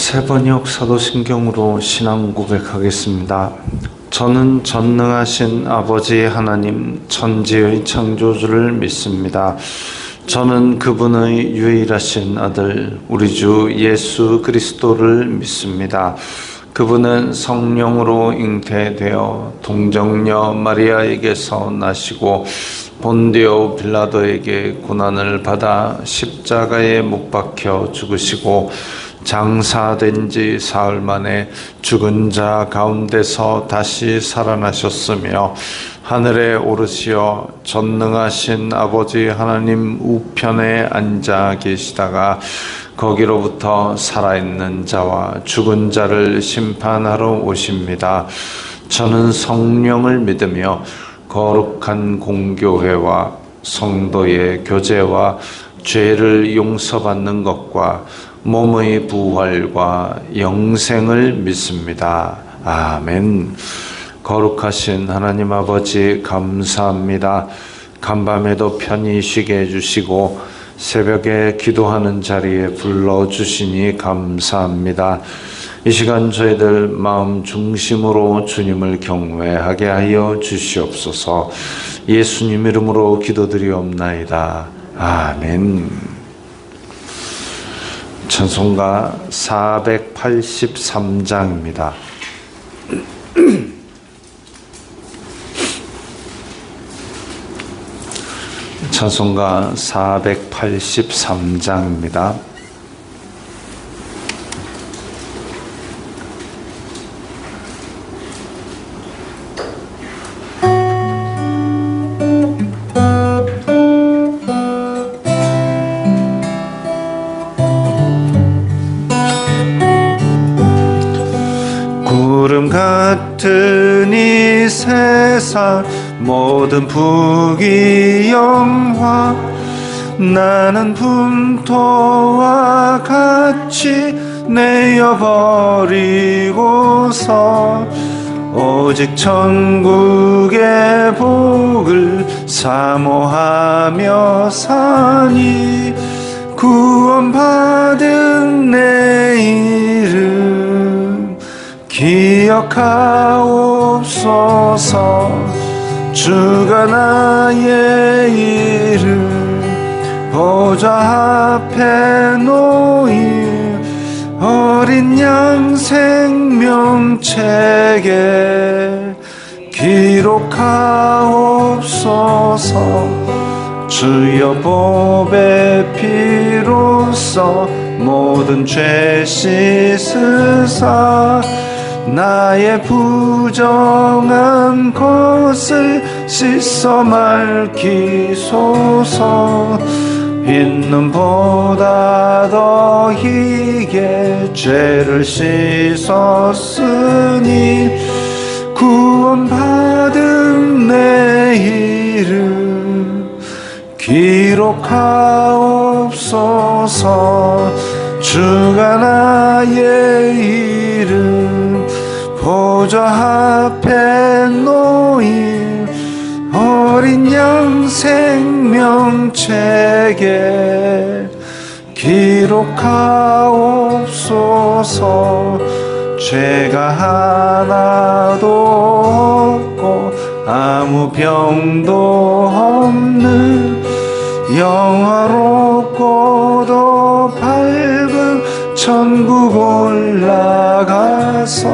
세번역 사도신경으로 신앙 고백하겠습니다. 저는 전능하신 아버지 하나님 천지의 창조주를 믿습니다. 저는 그분의 유일하신 아들 우리 주 예수 그리스도를 믿습니다. 그분은 성령으로 잉태되어 동정녀 마리아에게서 나시고 본디오 빌라도에게 고난을 받아 십자가에 못 박혀 죽으시고 장사된 지 사흘 만에 죽은 자 가운데서 다시 살아나셨으며 하늘에 오르시어 전능하신 아버지 하나님 우편에 앉아 계시다가 거기로부터 살아있는 자와 죽은 자를 심판하러 오십니다. 저는 성령을 믿으며 거룩한 공교회와 성도의 교제와 죄를 용서받는 것과 몸의 부활과 영생을 믿습니다. 아멘. 거룩하신 하나님 아버지 감사합니다. 간밤에도 편히 쉬게 해주시고 새벽에 기도하는 자리에 불러주시니 감사합니다. 이 시간 저희들 마음 중심으로 주님을 경외하게 하여 주시옵소서. 예수님 이름으로 기도드리옵나이다. 아멘. 찬송가 483장입니다. 찬송가 483장입니다. 구름 같은 이 세상 모든 부귀영화 나는 분토와 같이 내어버리고서 오직 천국의 복을 사모하며 사니 구원받은 내 이름 기억하옵소서. 주가 나의 이름 보좌 앞에 놓인 어린 양 생명책에 기록하옵소서. 주여 보배 피로써 모든 죄 씻으사 나의 부정한 것을 씻어 맑히소서. 흰눈보다 더 희게 죄를 씻었으니 구원받은 내 이름 기록하옵소서. 주가 나의 이름 보좌 앞에 놓인 어린 양 생명책에 기록하옵소서. 죄가 하나도 없고 아무 병도 없는 영화롭고도 밝은 천국 올라가서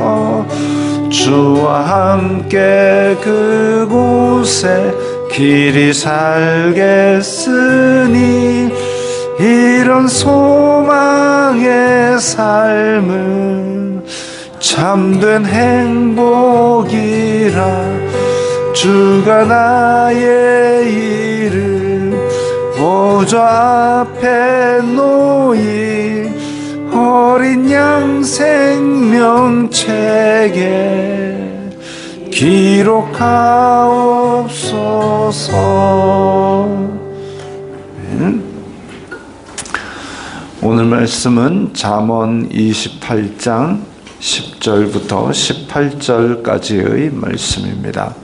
주와 함께 그곳에 길이 살겠으니 이런 소망의 삶은 참된 행복이라. 주가 나의 이름 보좌 앞에 놓인 어린 양 생명책에 기록하옵소서. 오늘 말씀은 잠언 28장 10절부터 18절까지의 말씀입니다.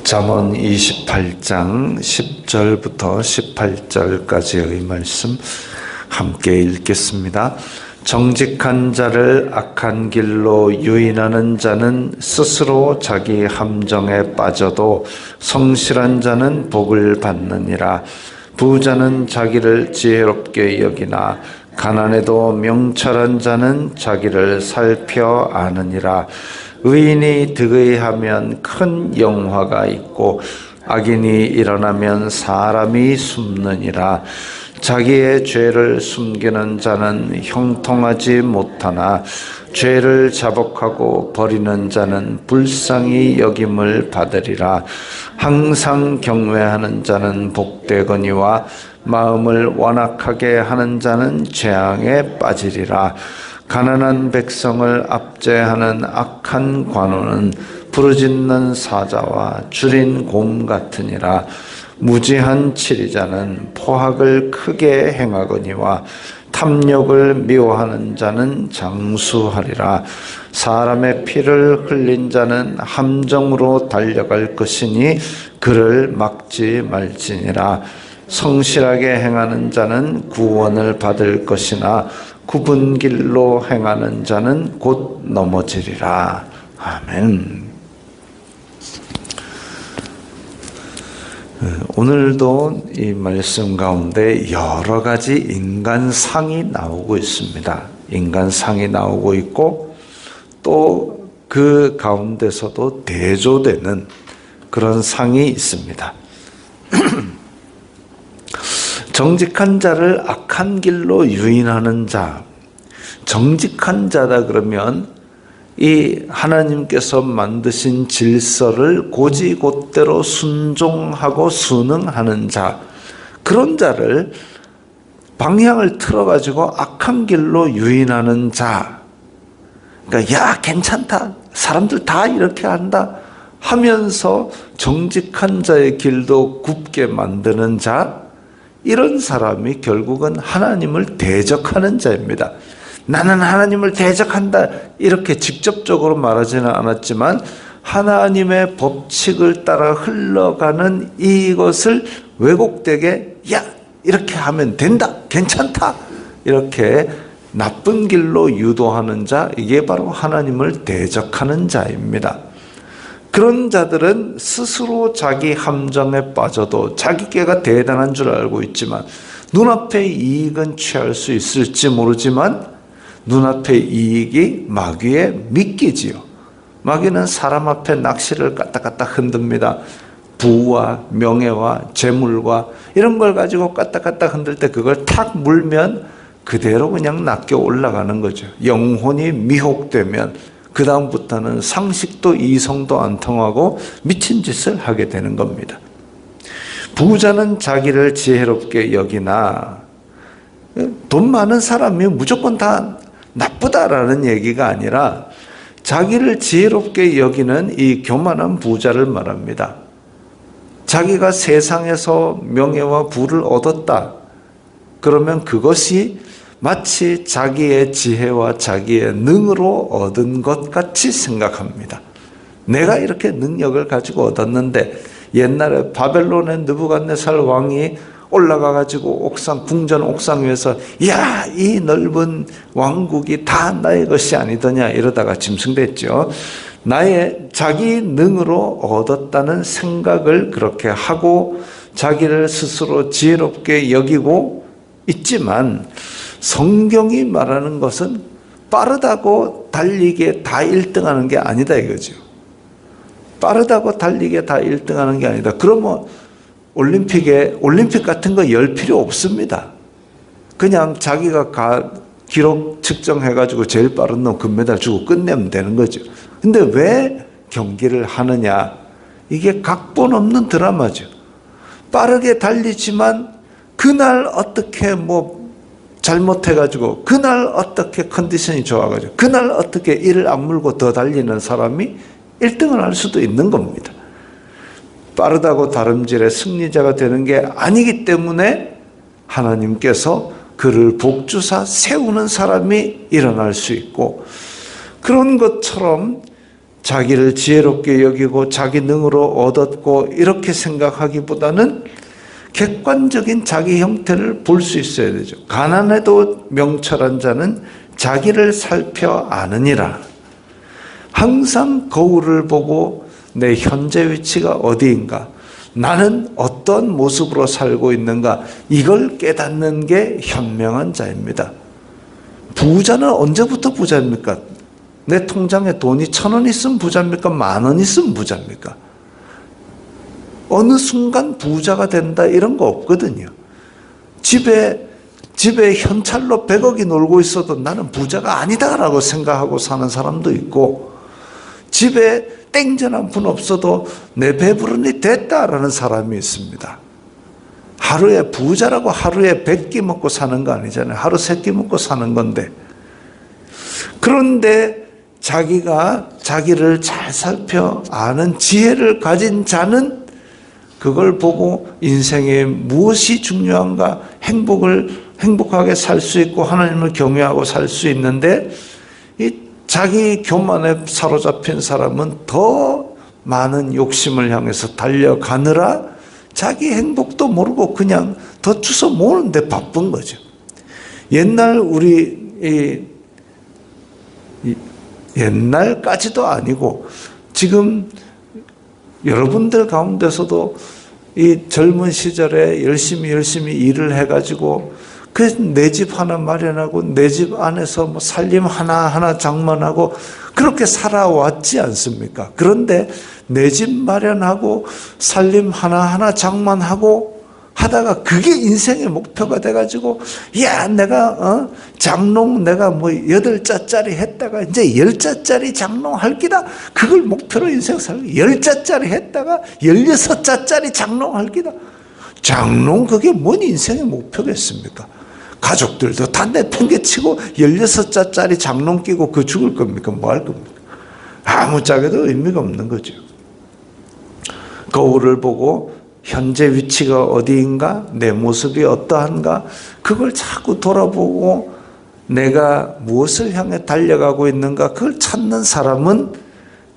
잠언 28장 10절부터 18절까지의 말씀 함께 읽겠습니다. 정직한 자를 악한 길로 유인하는 자는 스스로 자기 함정에 빠져도 성실한 자는 복을 받느니라. 부자는 자기를 지혜롭게 여기나 가난해도 명철한 자는 자기를 살펴 아느니라. 의인이 득의하면 큰 영화가 있고 악인이 일어나면 사람이 숨느니라. 자기의 죄를 숨기는 자는 형통하지 못하나 죄를 자복하고 버리는 자는 불쌍히 여김을 받으리라. 항상 경외하는 자는 복되거니와 마음을 완악하게 하는 자는 재앙에 빠지리라. 가난한 백성을 압제하는 악한 관원은 부르짖는 사자와 줄인 곰 같으니라. 무지한 치리자는 포학을 크게 행하거니와 탐욕을 미워하는 자는 장수하리라. 사람의 피를 흘린 자는 함정으로 달려갈 것이니 그를 막지 말지니라. 성실하게 행하는 자는 구원을 받을 것이나 굽은 길로 행하는 자는 곧 넘어지리라. 아멘. 오늘도 이 말씀 가운데 여러 가지 인간상이 나오고 있습니다. 인간상이 나오고 있고 또 그 가운데서도 대조되는 그런 상이 있습니다. 정직한 자를 악한 길로 유인하는 자, 정직한 자다 그러면 이 하나님께서 만드신 질서를 곧이곧대로 순종하고 순응하는 자, 그런 자를 방향을 틀어가지고 악한 길로 유인하는 자, 그러니까 야 괜찮다, 사람들 다 이렇게 한다 하면서 정직한 자의 길도 굽게 만드는 자, 이런 사람이 결국은 하나님을 대적하는 자입니다. 나는 하나님을 대적한다 이렇게 직접적으로 말하지는 않았지만 하나님의 법칙을 따라 흘러가는 이것을 왜곡되게 야 이렇게 하면 된다, 괜찮다 이렇게 나쁜 길로 유도하는 자, 이게 바로 하나님을 대적하는 자입니다. 그런 자들은 스스로 자기 함정에 빠져도 자기께가 대단한 줄 알고 있지만 눈앞의 이익은 취할 수 있을지 모르지만 눈앞의 이익이 마귀의 미끼지요. 마귀는 사람 앞에 낚시를 까딱까딱 흔듭니다. 부와 명예와 재물과 이런 걸 가지고 까딱까딱 흔들 때 그걸 탁 물면 그대로 그냥 낚여 올라가는 거죠. 영혼이 미혹되면 그 다음부터는 상식도 이성도 안 통하고 미친 짓을 하게 되는 겁니다. 부자는 자기를 지혜롭게 여기나, 돈 많은 사람이 무조건 다 나쁘다라는 얘기가 아니라 자기를 지혜롭게 여기는 이 교만한 부자를 말합니다. 자기가 세상에서 명예와 부를 얻었다 그러면 그것이 마치 자기의 지혜와 자기의 능으로 얻은 것 같이 생각합니다. 내가 이렇게 능력을 가지고 얻었는데 옛날에 바벨론의 느부갓네살 왕이 올라가가지고 옥상, 궁전 옥상 위에서 야, 이 넓은 왕국이 다 나의 것이 아니더냐 이러다가 짐승됐죠. 나의 자기 능으로 얻었다는 생각을 그렇게 하고 자기를 스스로 지혜롭게 여기고 있지만 성경이 말하는 것은 빠르다고 달리기에 다 1등하는 게 아니다 이거죠. 빠르다고 달리기에 다 1등하는 게 아니다. 그러면 올림픽 같은 거 열 필요 없습니다. 그냥 자기가 기록 측정해가지고 제일 빠른 놈 금메달 주고 끝내면 되는 거죠. 근데 왜 경기를 하느냐? 이게 각본 없는 드라마죠. 빠르게 달리지만 그날 어떻게 잘못해가지고 그날 어떻게 컨디션이 좋아가지고 그날 어떻게 이를 악물고 더 달리는 사람이 1등을 할 수도 있는 겁니다. 빠르다고 다름질의 승리자가 되는 게 아니기 때문에 하나님께서 그를 복주사 세우는 사람이 일어날 수 있고, 그런 것처럼 자기를 지혜롭게 여기고 자기 능으로 얻었고 이렇게 생각하기보다는 객관적인 자기 형태를 볼 수 있어야 되죠. 가난해도 명철한 자는 자기를 살펴 아느니라. 항상 거울을 보고 내 현재 위치가 어디인가, 나는 어떤 모습으로 살고 있는가, 이걸 깨닫는 게 현명한 자입니다. 부자는 언제부터 부자입니까? 내 통장에 돈이 1,000원 있으면 부자입니까? 10,000원 있으면 부자입니까? 어느 순간 부자가 된다 이런 거 없거든요. 집에 현찰로 100억이 놀고 있어도 나는 부자가 아니다라고 생각하고 사는 사람도 있고, 집에 땡전 한 푼 없어도 내 배부른이 됐다라는 사람이 있습니다. 하루에 부자라고 하루에 100끼 먹고 사는 거 아니잖아요. 하루 3끼 먹고 사는 건데. 그런데 자기가 자기를 잘 살펴 아는 지혜를 가진 자는 그걸 보고 인생에 무엇이 중요한가, 행복하게 살 수 있고 하나님을 경외하고 살 수 있는데, 이 자기 교만에 사로잡힌 사람은 더 많은 욕심을 향해서 달려가느라 자기 행복도 모르고 그냥 더 주워 모으는데 바쁜 거죠. 옛날 옛날까지도 아니고 지금 여러분들 가운데서도 이 젊은 시절에 열심히 일을 해가지고 그 내 집 하나 마련하고 내 집 안에서 뭐 살림 하나 장만하고 그렇게 살아왔지 않습니까? 그런데 내 집 마련하고 살림 하나 장만하고 하다가 그게 인생의 목표가 돼가지고, 야, 내가 장롱 내가 뭐 8자짜리 했다가 이제 10자짜리 장롱 할 기다. 그걸 목표로 인생 살고 10자짜리 했다가 16자짜리 장롱 할 기다. 장롱 그게 뭔 인생의 목표겠습니까? 가족들도 다 내팽개치고 16자짜리 장롱 끼고 그 죽을 겁니까? 뭐 할 겁니까? 아무짝에도 의미가 없는 거죠. 거울을 보고 현재 위치가 어디인가, 내 모습이 어떠한가, 그걸 자꾸 돌아보고 내가 무엇을 향해 달려가고 있는가, 그걸 찾는 사람은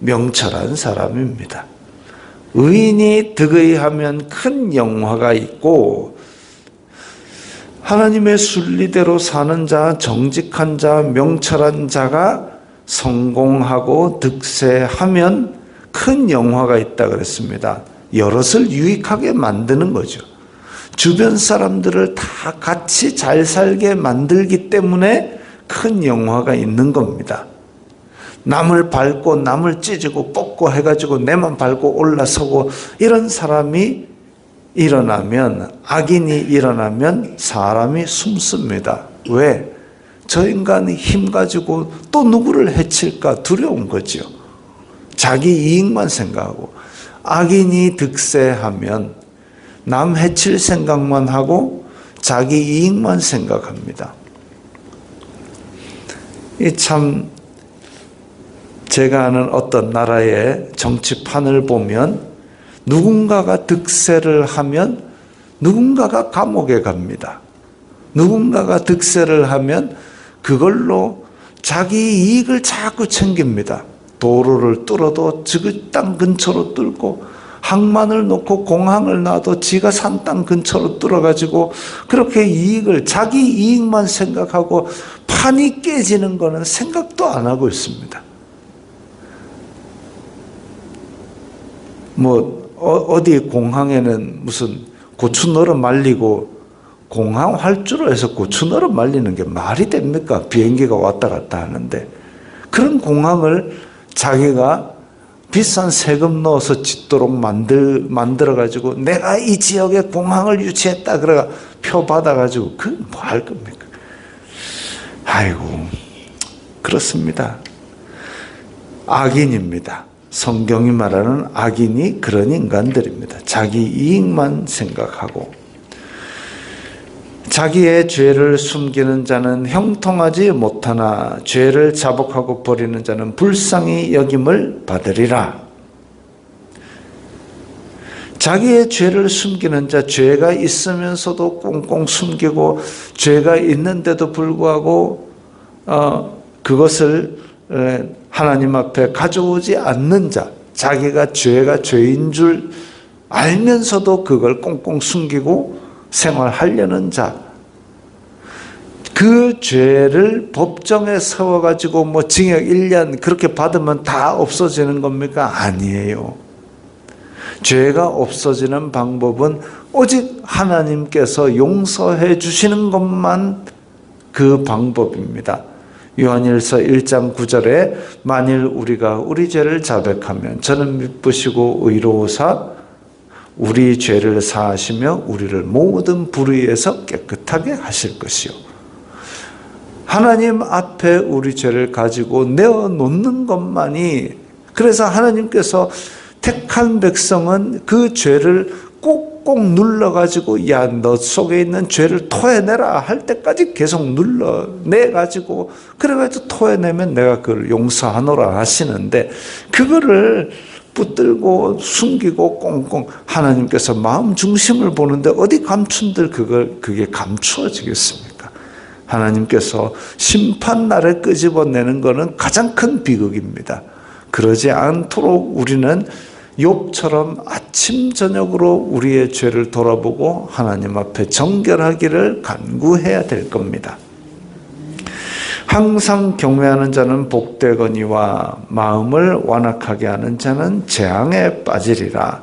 명철한 사람입니다. 의인이 득의하면 큰 영화가 있고, 하나님의 순리대로 사는 자, 정직한 자, 명철한 자가 성공하고 득세하면 큰 영화가 있다 그랬습니다. 여럿을 유익하게 만드는 거죠. 주변 사람들을 다 같이 잘 살게 만들기 때문에 큰 영화가 있는 겁니다. 남을 밟고 남을 찢고 뽑고 해가지고 내만 밟고 올라서고 이런 사람이 일어나면, 악인이 일어나면 사람이 숨습니다. 왜? 저 인간이 힘 가지고 또 누구를 해칠까 두려운 거죠. 자기 이익만 생각하고. 악인이 득세하면 남 해칠 생각만 하고 자기 이익만 생각합니다. 이 참 제가 아는 어떤 나라의 정치판을 보면 누군가가 득세를 하면 누군가가 감옥에 갑니다. 누군가가 득세를 하면 그걸로 자기 이익을 자꾸 챙깁니다. 도로를 뚫어도 그 땅 근처로 뚫고, 항만을 놓고 공항을 놔도 지가 산 땅 근처로 뚫어가지고 그렇게 이익을, 자기 이익만 생각하고 판이 깨지는 거는 생각도 안 하고 있습니다. 뭐 어디 공항에는 무슨 고추 널어 말리고 공항 활주로 해서 고추 널어 말리는 게 말이 됩니까? 비행기가 왔다 갔다 하는데. 그런 공항을 자기가 비싼 세금 넣어서 짓도록 만들어가지고 내가 이 지역에 공항을 유치했다 그래가 표 받아가지고 그 뭐 할 겁니까? 아이고, 그렇습니다. 악인입니다. 성경이 말하는 악인이 그런 인간들입니다. 자기 이익만 생각하고. 자기의 죄를 숨기는 자는 형통하지 못하나 죄를 자복하고 버리는 자는 불쌍히 여김을 받으리라. 자기의 죄를 숨기는 자, 죄가 있으면서도 꽁꽁 숨기고 죄가 있는데도 불구하고 그것을 하나님 앞에 가져오지 않는 자, 자기가 죄가 죄인 줄 알면서도 그걸 꽁꽁 숨기고 생활하려는 자, 그 죄를 법정에 세워가지고 뭐 징역 1년 그렇게 받으면 다 없어지는 겁니까? 아니에요. 죄가 없어지는 방법은 오직 하나님께서 용서해 주시는 것만 그 방법입니다. 요한일서 1장 9절에 만일 우리가 우리 죄를 자백하면 저는 미쁘시고 의로우사 우리 죄를 사하시며 우리를 모든 불의에서 깨끗하게 하실 것이요. 하나님 앞에 우리 죄를 가지고 내어놓는 것만이, 그래서 하나님께서 택한 백성은 그 죄를 꼭꼭 눌러가지고 야, 너 속에 있는 죄를 토해내라 할 때까지 계속 눌러내가지고 그래가지고 토해내면 내가 그걸 용서하노라 하시는데, 그거를 붙들고 숨기고 꽁꽁 하나님께서 마음 중심을 보는데 어디 감춘들 그게 감추어지겠습니까? 하나님께서 심판날에 끄집어내는 것은 가장 큰 비극입니다. 그러지 않도록 우리는 욥처럼 아침 저녁으로 우리의 죄를 돌아보고 하나님 앞에 정결하기를 간구해야 될 겁니다. 항상 경외하는 자는 복되거니와 마음을 완악하게 하는 자는 재앙에 빠지리라.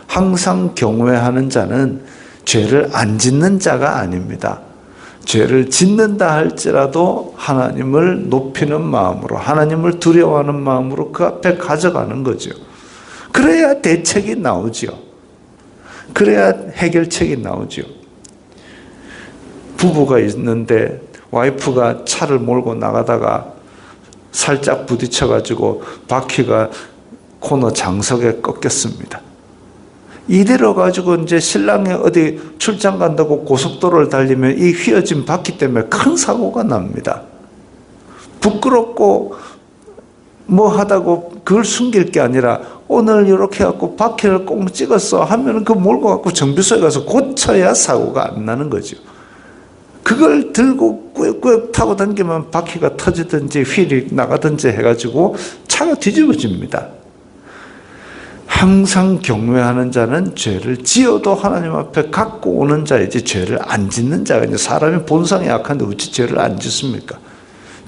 항상 경외하는 자는 죄를 안 짓는 자가 아닙니다. 죄를 짓는다 할지라도 하나님을 높이는 마음으로, 하나님을 두려워하는 마음으로 그 앞에 가져가는 거죠. 그래야 대책이 나오죠. 그래야 해결책이 나오죠. 부부가 있는데 와이프가 차를 몰고 나가다가 살짝 부딪혀가지고 바퀴가 코너 장석에 꺾였습니다. 이대로 가지고 이제 신랑이 어디 출장 간다고 고속도로를 달리면 이 휘어진 바퀴 때문에 큰 사고가 납니다. 부끄럽고 뭐 하다고 그걸 숨길 게 아니라 오늘 이렇게 해갖고 바퀴를 꼭 찍었어 하면은 그 몰고 갖고 정비소에 가서 고쳐야 사고가 안 나는 거죠. 그걸 들고 꾸역꾸역 타고 다니면 바퀴가 터지든지 휠이 나가든지 해가지고 차가 뒤집어집니다. 항상 경외하는 자는 죄를 지어도 하나님 앞에 갖고 오는 자이지 죄를 안 짓는 자가, 이제 사람이 본성이 약한데 어찌 죄를 안 짓습니까?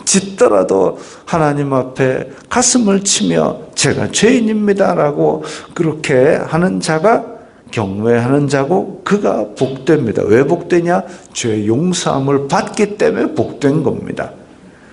짓더라도 하나님 앞에 가슴을 치며 제가 죄인입니다라고 그렇게 하는 자가 경외하는 자고 그가 복됩니다. 왜 복되냐? 죄 용서함을 받기 때문에 복된 겁니다.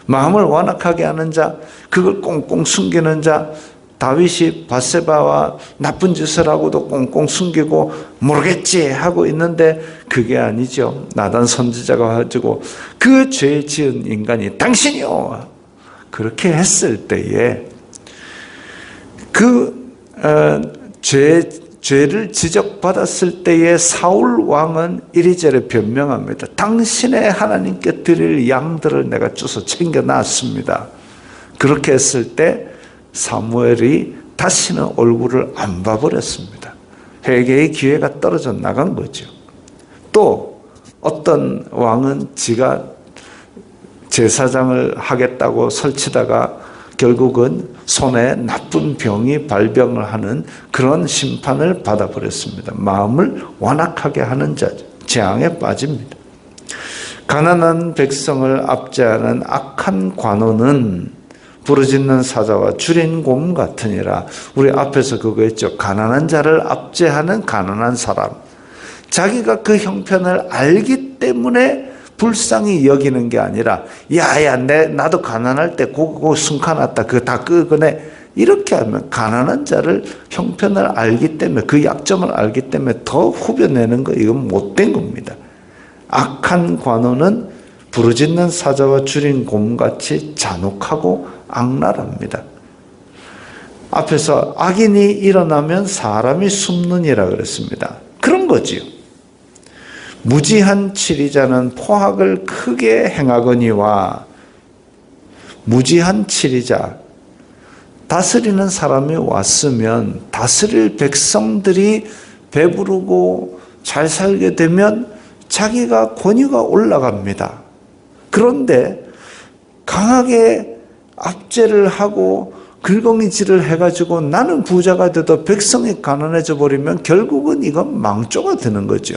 마음을 완악하게 하는 자, 그걸 꽁꽁 숨기는 자, 다윗이 밧세바와 나쁜 짓을 하고도 꽁꽁 숨기고 모르겠지 하고 있는데 그게 아니죠. 나단 선지자가 가지고 그 죄 지은 인간이 당신이요 그렇게 했을 때에 그 죄를 지적받았을 때에 사울 왕은 이리저리 변명합니다. 당신의 하나님께 드릴 양들을 내가 주워 챙겨놨습니다. 그렇게 했을 때 사무엘이 다시는 얼굴을 안 봐버렸습니다. 회개의 기회가 떨어져 나간 거죠. 또 어떤 왕은 지가 제사장을 하겠다고 설치다가 결국은 손에 나쁜 병이 발병을 하는 그런 심판을 받아버렸습니다. 마음을 완악하게 하는 자죠. 재앙에 빠집니다. 가난한 백성을 압제하는 악한 관원은 부르짖는 사자와 줄인 곰 같으니라. 우리 앞에서 그거 했죠. 가난한 자를 압제하는 가난한 사람. 자기가 그 형편을 알기 때문에 불쌍히 여기는 게 아니라 야야 나도 가난할 때 그거 숨가놨다 그거 다 끄거네. 이렇게 하면 가난한 자를 형편을 알기 때문에 그 약점을 알기 때문에 더 후벼내는 거 이건 못된 겁니다. 악한 관원은 부르짖는 사자와 줄인 곰같이 잔혹하고 악랄합니다. 앞에서 악인이 일어나면 사람이 숨느니라 그랬습니다. 그런 거지요. 무지한 치리자는 포악을 크게 행하거니와, 무지한 치리자, 다스리는 사람이 왔으면 다스릴 백성들이 배부르고 잘 살게 되면 자기가 권위가 올라갑니다. 그런데 강하게 압제를 하고 긁어미질을 해가지고 나는 부자가 돼도 백성이 가난해져 버리면 결국은 이건 망조가 되는 거죠.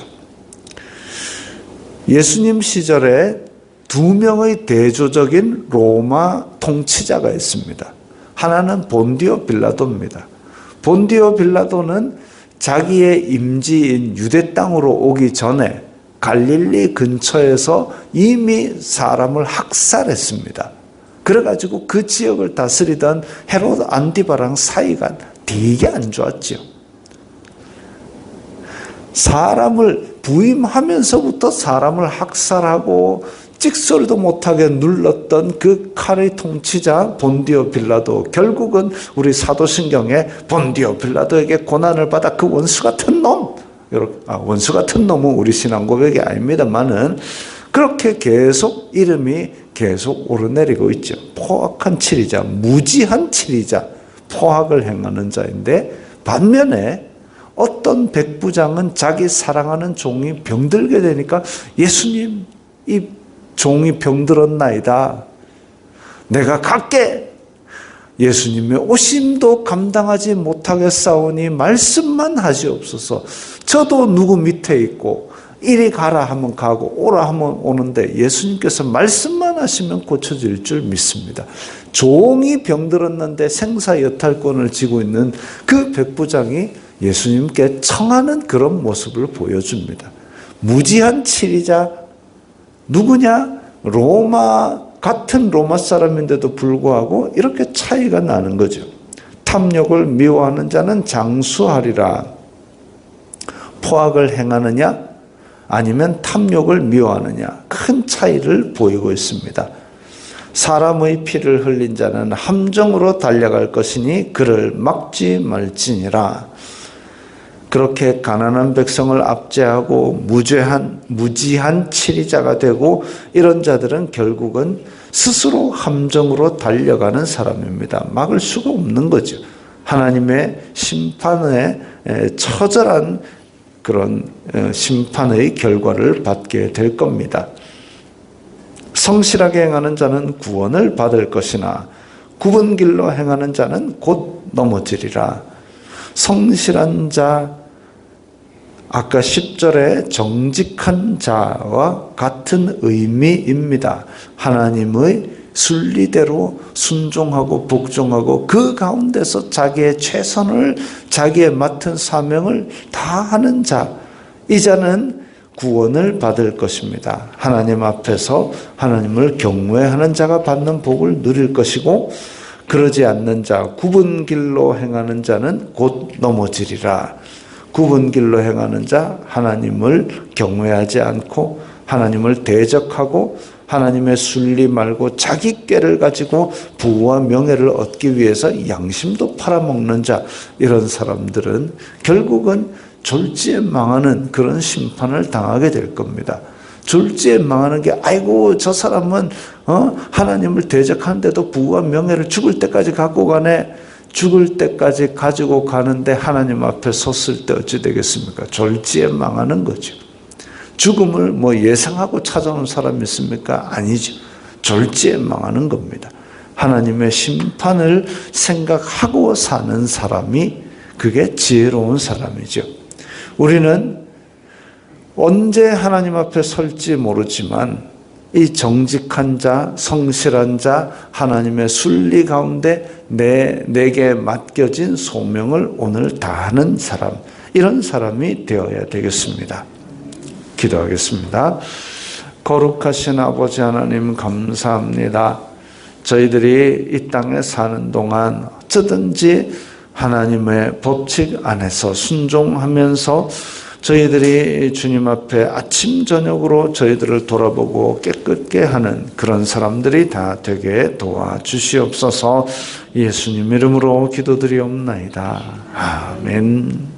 예수님 시절에 두 명의 대조적인 로마 통치자가 있습니다. 하나는 본디오 빌라도입니다. 본디오 빌라도는 자기의 임지인 유대 땅으로 오기 전에 갈릴리 근처에서 이미 사람을 학살했습니다. 그래가지고 그 지역을 다스리던 헤로드 안티바랑 사이가 되게 안 좋았죠. 사람을 부임하면서부터 사람을 학살하고 찍소리도 못하게 눌렀던 그 칼의 통치자 본디오 빌라도, 결국은 우리 사도신경에 본디오 빌라도에게 고난을 받아 그 원수 같은 놈, 원수 같은 놈은 우리 신앙 고백이 아닙니다만은 그렇게 계속 이름이 계속 오르내리고 있죠. 포악한 치리자, 무지한 치리자, 포악을 행하는 자인데, 반면에 어떤 백부장은 자기 사랑하는 종이 병들게 되니까 예수님, 이 종이 병들었나이다, 내가 갈게. 예수님의 오심도 감당하지 못하겠사오니 말씀만 하시옵소서. 저도 누구 밑에 있고 이리 가라 하면 가고 오라 하면 오는데 예수님께서 말씀만 하시면 고쳐질 줄 믿습니다. 종이 병들었는데 생사여탈권을 쥐고 있는 그 백부장이 예수님께 청하는 그런 모습을 보여줍니다. 무지한 치리자, 누구냐? 같은 로마 사람인데도 불구하고 이렇게 차이가 나는 거죠. 탐욕을 미워하는 자는 장수하리라. 포악을 행하느냐 아니면 탐욕을 미워하느냐, 큰 차이를 보이고 있습니다. 사람의 피를 흘린 자는 함정으로 달려갈 것이니 그를 막지 말지니라. 그렇게 가난한 백성을 압제하고 무지한 치리자가 되고 이런 자들은 결국은 스스로 함정으로 달려가는 사람입니다. 막을 수가 없는 거죠. 하나님의 심판에 처절한 그런 심판의 결과를 받게 될 겁니다. 성실하게 행하는 자는 구원을 받을 것이나 굽은 길로 행하는 자는 곧 넘어지리라. 성실한 자, 아까 10절에 정직한 자와 같은 의미입니다. 하나님의 순리대로 순종하고 복종하고 그 가운데서 자기의 최선을, 자기의 맡은 사명을 다하는 자, 이 자는 구원을 받을 것입니다. 하나님 앞에서 하나님을 경외하는 자가 받는 복을 누릴 것이고, 그러지 않는 자, 굽은 길로 행하는 자는 곧 넘어지리라. 굽은 길로 행하는 자, 하나님을 경외하지 않고 하나님을 대적하고 하나님의 순리 말고 자기 꾀를 가지고 부와 명예를 얻기 위해서 양심도 팔아먹는 자, 이런 사람들은 결국은 졸지에 망하는 그런 심판을 당하게 될 겁니다. 졸지에 망하는 게, 아이고 저 사람은 하나님을 대적하는데도 부와 명예를 죽을 때까지 갖고 가네. 죽을 때까지 가지고 가는데 하나님 앞에 섰을 때 어찌 되겠습니까? 졸지에 망하는 거죠. 죽음을 예상하고 찾아오는 사람이 있습니까? 아니죠. 졸지에 망하는 겁니다. 하나님의 심판을 생각하고 사는 사람이, 그게 지혜로운 사람이죠. 우리는 언제 하나님 앞에 설지 모르지만 이 정직한 자, 성실한 자, 하나님의 순리 가운데 내게 맡겨진 소명을 오늘 다하는 사람, 이런 사람이 되어야 되겠습니다. 기도하겠습니다. 거룩하신 아버지 하나님, 감사합니다. 저희들이 이 땅에 사는 동안 어쩌든지 하나님의 법칙 안에서 순종하면서 저희들이 주님 앞에 아침 저녁으로 저희들을 돌아보고 깨끗게 하는 그런 사람들이 다 되게 도와주시옵소서. 예수님 이름으로 기도드리옵나이다. 아멘.